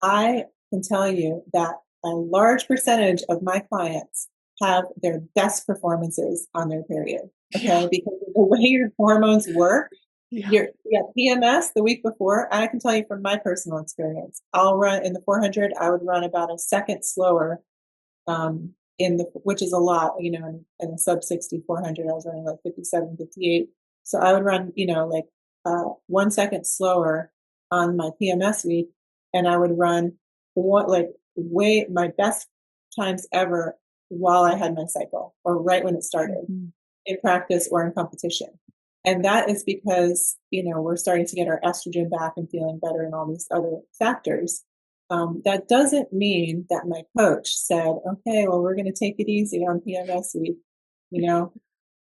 I can tell you that a large percentage of my clients have their best performances on their period. Yeah. Okay, because of the way your hormones work, Yeah. your PMS the week before, and I can tell you from my personal experience, I'll run in the 400. I would run about a second slower, in the which is a lot, in a sub 60 400. I was running like 57, 58. So I would run, 1 second slower on my PMS week, and I would run what like way my best times ever while I had my cycle or right when it started Mhm. in practice or in competition. And that is because, we're starting to get our estrogen back and feeling better and all these other factors. That doesn't mean that my coach said, okay, well, we're going to take it easy on PMS week. You know,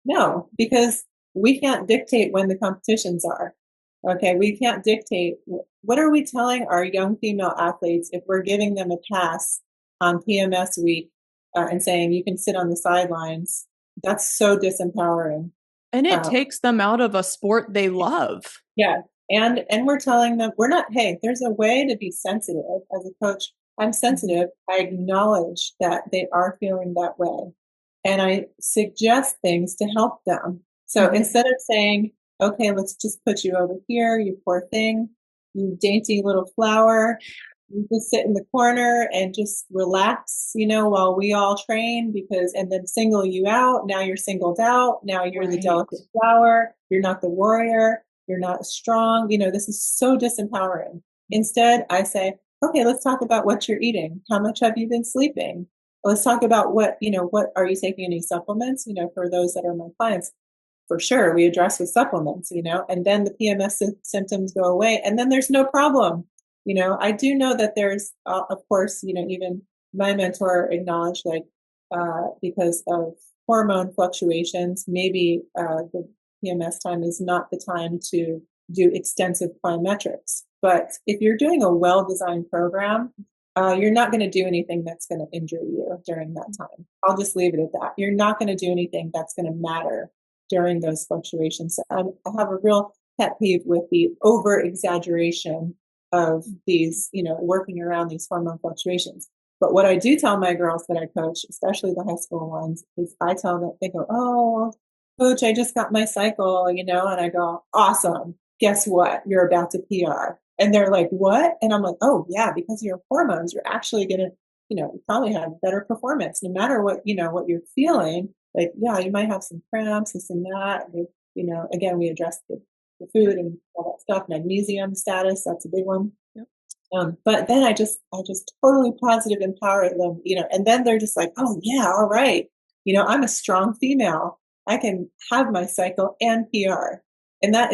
no, because we can't dictate when the competitions are. Okay, we can't dictate. What are we telling our young female athletes if we're giving them a pass on PMS week, and saying you can sit on the sidelines? That's so disempowering. And it Uh, takes them out of a sport they love. yeah, and we're telling them we're not. Hey, there's a way to be sensitive as a coach. I'm Mhm. sensitive. I acknowledge that they are feeling that way, and I suggest things to help them. So Mhm. instead of saying, okay, let's just put you over here, you poor thing, you dainty little flower, you just sit in the corner and just relax, while we all train and then single you out. Now you're singled out. Now you're the Right. delicate flower. You're not the warrior. You're not strong. This is so disempowering. Instead, I say, okay, let's talk about what you're eating. How much have you been sleeping? Let's talk about what are you taking any supplements, for those that are my clients. For sure, we address with supplements, and then the PMS symptoms go away, and then there's no problem. I do know that there's, of course, even my mentor acknowledged, like, because of hormone fluctuations, maybe the PMS time is not the time to do extensive plyometrics. But if you're doing a well designed program, you're not going to do anything that's going to injure you during that time. I'll just leave it at that. You're not going to do anything that's going to matter during those fluctuations. I have a real pet peeve with the over exaggeration of these, working around these hormone fluctuations. But what I do tell my girls that I coach, especially the high school ones, is I tell them, they go, oh, coach, I just got my cycle, and I go, awesome. Guess what? You're about to PR. And they're like, what? And I'm like, oh, yeah, because of your hormones, you're actually going to, you probably have better performance no matter what you're feeling. Like, yeah, you might have some cramps, this and that. Again, we address the Yep. food and all that stuff. Magnesium status, that's a big one. Yep. But then I just totally positive empower them, and then they're just like, oh yeah, all right. I'm a strong female. I can have my cycle and PR. And that